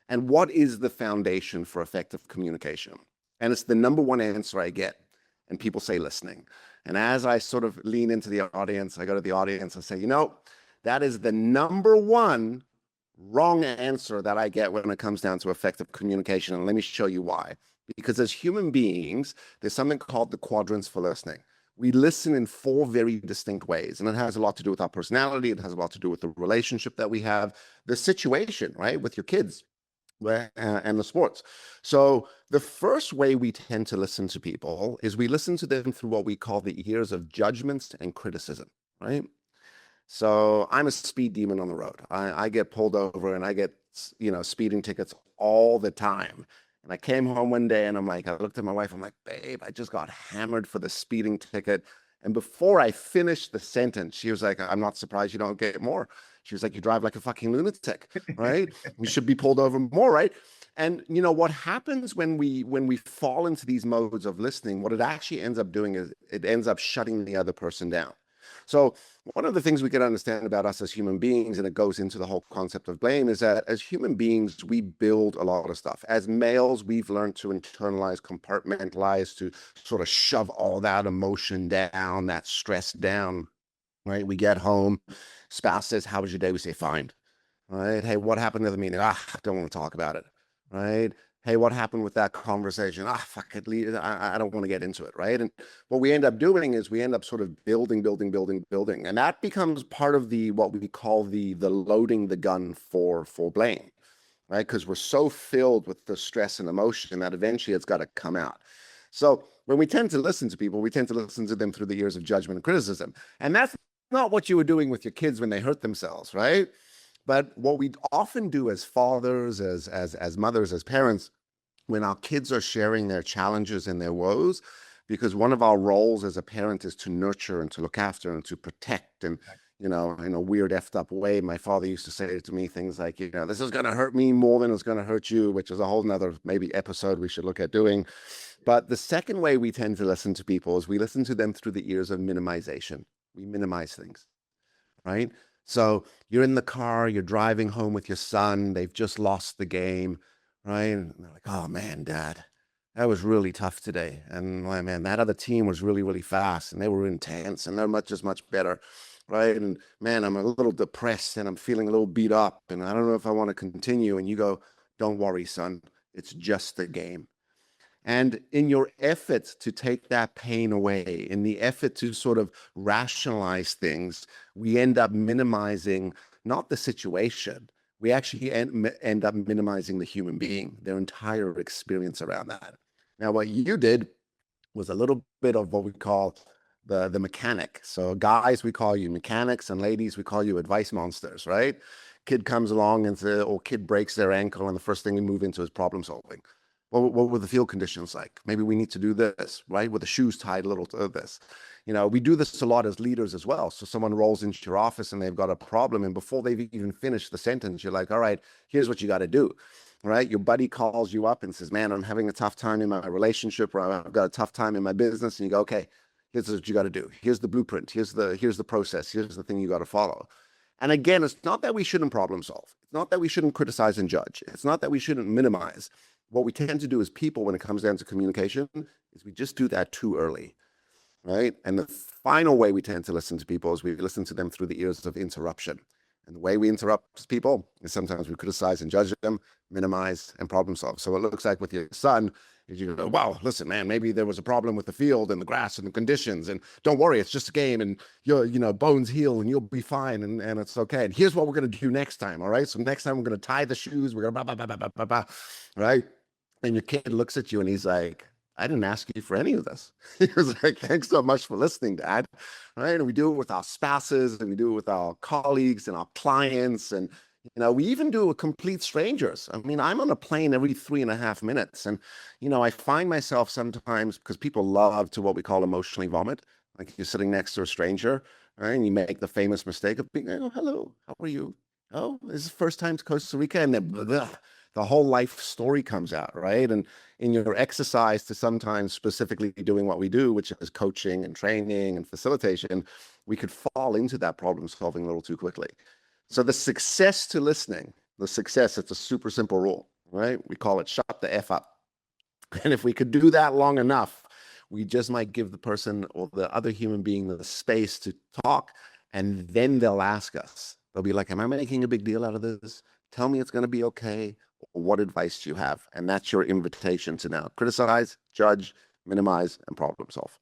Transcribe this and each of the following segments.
And what is the foundation for effective communication? And it's the number one answer I get. And people say listening. And as I sort of lean into the audience, I go to the audience and say, that is the number one wrong answer that I get when it comes down to effective communication. And let me show you why. Because as human beings, there's something called the quadrants for listening. We listen in four very distinct ways, and it has a lot to do with our personality. It has a lot to do with the relationship that we have, the situation, right, with your kids and the sports. So the first way we tend to listen to people is we listen to them through what we call the ears of judgments and criticism, right? So I'm a speed demon on the road. I get pulled over and I get, speeding tickets all the time. And I came home one day and I looked at my wife, I'm like, babe, I just got hammered for the speeding ticket. And before I finished the sentence, she was like, I'm not surprised you don't get more. She was like, you drive like a fucking lunatic, right? You should be pulled over more, right? And what happens when we fall into these modes of listening, what it actually ends up doing is it ends up shutting the other person down. So one of the things we can understand about us as human beings, and it goes into the whole concept of blame, is that as human beings, we build a lot of stuff. As males, we've learned to internalize, compartmentalize, to sort of shove all that emotion down, that stress down, right? We get home, spouse says, how was your day? We say, fine, right? Hey, what happened to the meeting? Don't want to talk about it, right? Hey, what happened with that conversation? Fuck it, I don't want to get into it, right? And what we end up doing is we end up sort of building. And that becomes part of what we call the loading the gun for blame, right? Because we're so filled with the stress and emotion that eventually it's got to come out. So when we tend to listen to people, we tend to listen to them through the ears of judgment and criticism. And that's not what you were doing with your kids when they hurt themselves, right? But what we often do as fathers, as mothers, as parents, when our kids are sharing their challenges and their woes, because one of our roles as a parent is to nurture and to look after and to protect. And, in a weird effed up way, my father used to say to me things like, this is going to hurt me more than it's going to hurt you, which is a whole nother maybe episode we should look at doing. But the second way we tend to listen to people is we listen to them through the ears of minimization. We minimize things, right? So you're in the car, you're driving home with your son, they've just lost the game, right? And they're like, oh man, Dad, that was really tough today. And man, that other team was really, really fast and they were intense and they're much better, right? And man, I'm a little depressed and I'm feeling a little beat up and I don't know if I want to continue. And you go, don't worry, son, it's just a game. And in your effort to take that pain away, in the effort to sort of rationalize things, we end up minimizing not the situation, we actually end up minimizing the human being, their entire experience around that. Now, what you did was a little bit of what we call the mechanic. So guys, we call you mechanics, and ladies, we call you advice monsters, right? Kid comes along or kid breaks their ankle, and the first thing we move into is problem solving. What were the field conditions like? Maybe we need to do this, right? With the shoes tied a little to this. We do this a lot as leaders as well. So someone rolls into your office and they've got a problem. And before they've even finished the sentence, you're like, all right, here's what you got to do, right? Your buddy calls you up and says, man, I'm having a tough time in my relationship, or I've got a tough time in my business. And you go, okay, here's what you got to do. Here's the blueprint. Here's the process. Here's the thing you got to follow. And again, it's not that we shouldn't problem solve. It's not that we shouldn't criticize and judge. It's not that we shouldn't minimize. What we tend to do as people when it comes down to communication is we just do that too early, right? And the final way we tend to listen to people is we listen to them through the ears of interruption. And the way we interrupt people is sometimes we criticize and judge them, minimize, and problem solve. So it looks like with your son, is you go, wow, listen, man, maybe there was a problem with the field and the grass and the conditions, and don't worry, it's just a game, and your bones heal and you'll be fine, and it's okay. And here's what we're gonna do next time, all right? So next time we're gonna tie the shoes, we're gonna right? And your kid looks at you and he's like, I didn't ask you for any of this. He was like, thanks so much for listening, Dad. Right? And we do it with our spouses and we do it with our colleagues and our clients. And, we even do it with complete strangers. I mean, I'm on a plane every 3.5 minutes. And, I find myself sometimes, because people love to what we call emotionally vomit. Like you're sitting next to a stranger, right? And you make the famous mistake of being, oh, hello, how are you? Oh, this is the first time to Costa Rica. And then the whole life story comes out, right? And in your exercise to sometimes specifically doing what we do, which is coaching and training and facilitation, we could fall into that problem solving a little too quickly. So the success to listening, it's a super simple rule. right? We call it shut the F up. And if we could do that long enough, we just might give the person or the other human being the space to talk, and then they'll ask us. They'll be like, am I making a big deal out of this? Tell me it's going to be okay. What advice do you have? And that's your invitation to now criticize, judge, minimize, and problem solve.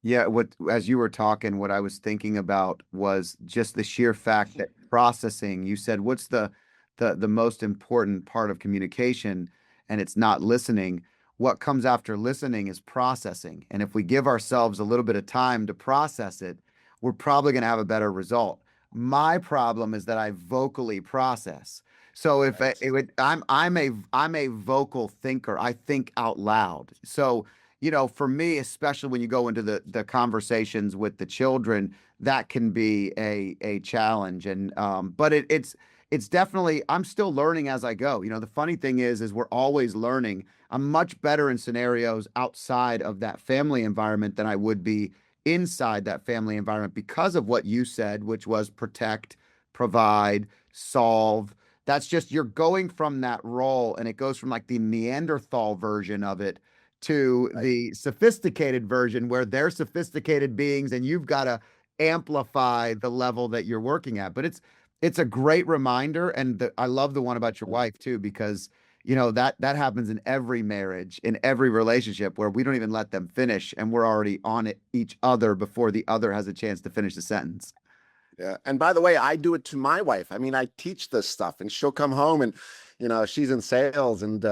Yeah, what as you were talking, what I was thinking about was just the sheer fact that processing, you said, what's the most important part of communication? And it's not listening. What comes after listening is processing. And if we give ourselves a little bit of time to process it, we're probably going to have a better result. My problem is that I vocally process. So if I, Right. it would, I'm a vocal thinker. I think out loud. So for me, especially when you go into the conversations with the children, that can be a challenge. And but it's definitely I'm still learning as I go. The funny thing is we're always learning. I'm much better in scenarios outside of that family environment than I would be inside that family environment because of what you said, which was protect, provide, solve. That's just you're going from that role, and it goes from like the Neanderthal version of it to Right. the sophisticated version where they're sophisticated beings and you've got to amplify the level that you're working at. But it's a great reminder, and I love the one about your wife too, because that happens in every marriage, in every relationship where we don't even let them finish and we're already on it each other before the other has a chance to finish the sentence. Yeah. And by the way, I do it to my wife. I mean, I teach this stuff and she'll come home and, she's in sales and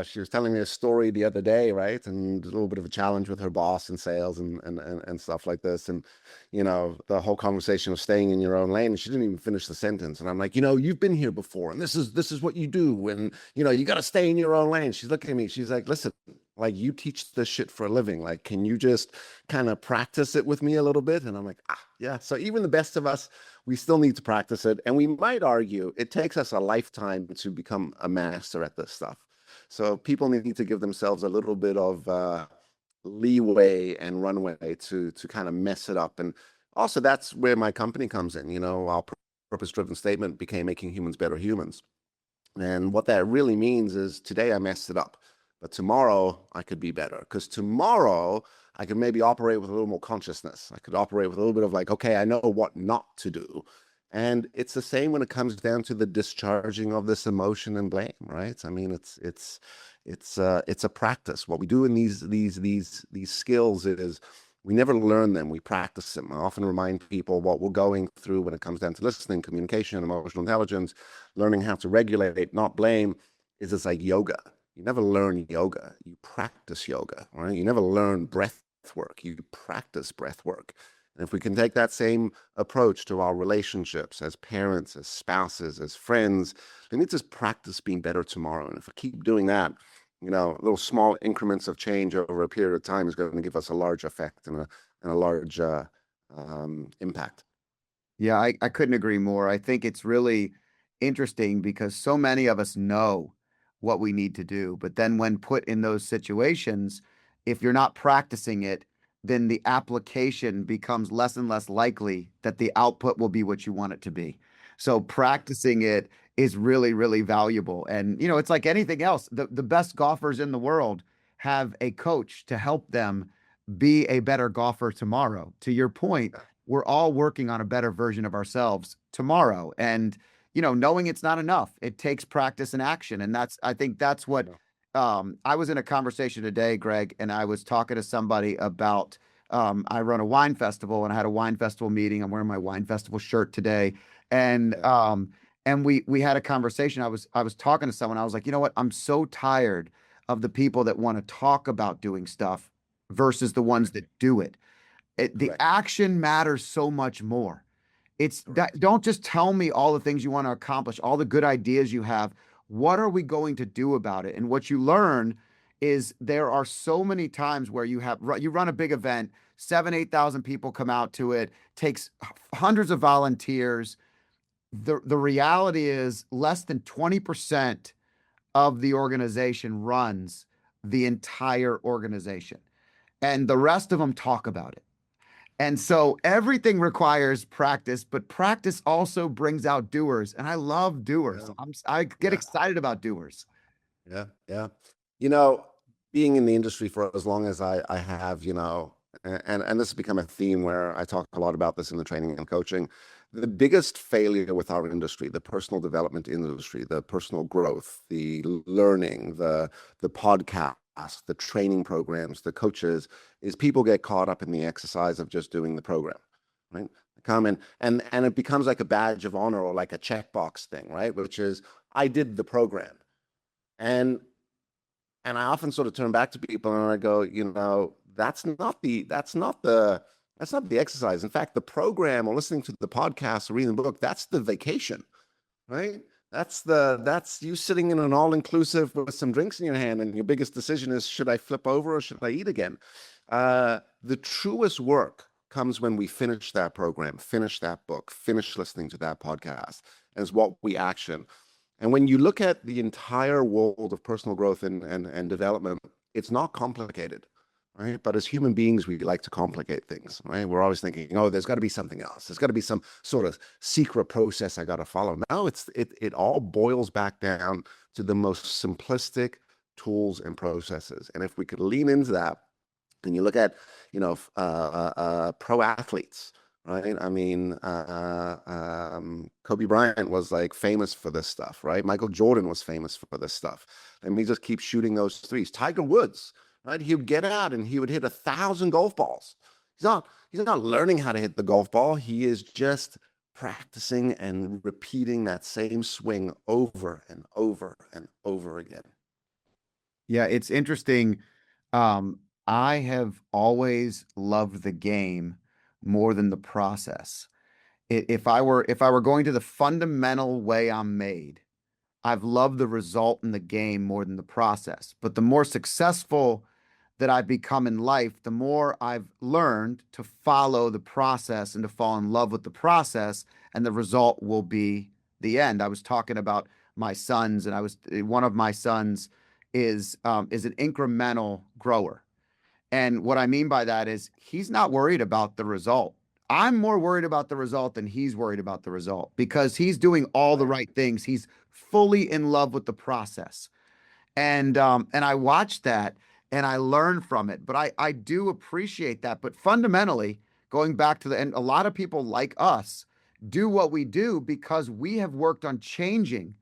she was telling me a story the other day, right? And a little bit of a challenge with her boss in sales and stuff like this. And, the whole conversation of staying in your own lane. And she didn't even finish the sentence. And I'm like, you've been here before and this is what you do. And, you got to stay in your own lane. She's looking at me. She's like, listen, like you teach this shit for a living. Like, can you just kind of practice it with me a little bit? And I'm like, yeah. So even the best of us, we still need to practice it. And we might argue it takes us a lifetime to become a master at this stuff. So people need to give themselves a little bit of leeway and runway to kind of mess it up. And also that's where my company comes in. Our purpose-driven statement became making humans better humans. And what that really means is today I messed it up, but tomorrow I could be better because tomorrow I could maybe operate with a little more consciousness. I could operate with a little bit of like, okay, I know what not to do. And it's the same when it comes down to the discharging of this emotion and blame, right? I mean, it's a practice. What we do in these skills is we never learn them, we practice them. I often remind people what we're going through when it comes down to listening, communication, emotional intelligence, learning how to regulate, not blame, is it's like yoga. You never learn yoga, you practice yoga, right? You never learn breath work, you practice breath work. And if we can take that same approach to our relationships as parents, as spouses, as friends, then we just practice being better tomorrow. And if we keep doing that, little small increments of change over a period of time is going to give us a large effect and a large impact. Yeah, I couldn't agree more. I think it's really interesting because so many of us know what we need to do, but then when put in those situations, if you're not practicing it, then the application becomes less and less likely that the output will be what you want it to be. So practicing it is really, really valuable. And it's like anything else. The best golfers in the world have a coach to help them be a better golfer tomorrow. To your point, we're all working on a better version of ourselves tomorrow. And, knowing it's not enough, it takes practice and action. And I think that's what Yeah. I was in a conversation today, Greg, and I was talking to somebody about, I run a wine festival and I had a wine festival meeting. I'm wearing my wine festival shirt today. And, Yeah. we had a conversation. I was talking to someone. I was like, you know what? I'm so tired of the people that want to talk about doing stuff versus the ones Correct. that do it. The Correct. action matters so much more. It's that Correct. don't just tell me all the things you want to accomplish, all the good ideas you have. What are we going to do about it? And what you learn is there are so many times where you run a big event, 7, 8,000 people come out to it, takes hundreds of volunteers. The reality is less than 20% of the organization runs the entire organization, and the rest of them talk about it. And so everything requires practice, but practice also brings out doers. And I love doers. Yeah. I get Yeah. excited about doers. Yeah, yeah. You know, being in the industry for as long as I have, and this has become a theme where I talk a lot about this in the training and coaching. The biggest failure with our industry, the personal development industry, the personal growth, the learning, the podcast, the training programs, the coaches, is people get caught up in the exercise of just doing the program, right? Come in and it becomes like a badge of honor or like a checkbox thing, right? Which is I did the program. And I often sort of turn back to people and I go, that's not the exercise. In fact, the program or listening to the podcast or reading the book, that's the vacation, right? That's you sitting in an all-inclusive with some drinks in your hand, and your biggest decision is should I flip over or should I eat again? The truest work comes when we finish that program, finish that book, finish listening to that podcast, and is what we action. And when you look at the entire world of personal growth and development, it's not complicated, right? But as human beings, we like to complicate things, right? We're always thinking, oh, there's got to be something else. There's got to be some sort of secret process I got to follow. No, it all boils back down to the most simplistic tools and processes. And if we could lean into that, and you look at, pro athletes, right? I mean, Kobe Bryant was like famous for this stuff, right? Michael Jordan was famous for this stuff. And he just keeps shooting those threes. Tiger Woods, right? He would get out and he would hit 1,000 golf balls. He's not learning how to hit the golf ball. He is just practicing and repeating that same swing over and over and over again. Yeah, it's interesting. I have always loved the game more than the process. If I were going to the fundamental way I'm made, I've loved the result in the game more than the process. But the more successful that I've become in life, the more I've learned to follow the process and to fall in love with the process, and the result will be the end. I was talking about my sons, and I was one of my sons is an incremental grower. And what I mean by that is he's not worried about the result. I'm more worried about the result than he's worried about the result because he's doing all the Right. right things. He's fully in love with the process. And I watch that and I learn from it. But I do appreciate that. But fundamentally, going back to and a lot of people like us do what we do because we have worked on changing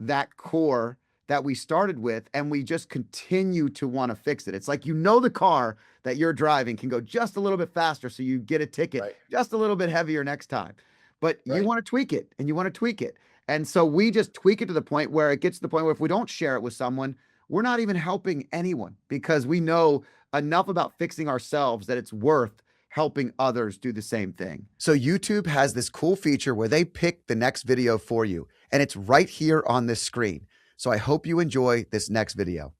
that core that we started with, and we just continue to want to fix it. It's like, the car that you're driving can go just a little bit faster, so you get a ticket Right. just a little bit heavier next time. But you Right. want to tweak it and you want to tweak it. And so we just tweak it to the point where it gets to the point where if we don't share it with someone, we're not even helping anyone because we know enough about fixing ourselves that it's worth helping others do the same thing. So YouTube has this cool feature where they pick the next video for you, and it's right here on this screen. So I hope you enjoy this next video.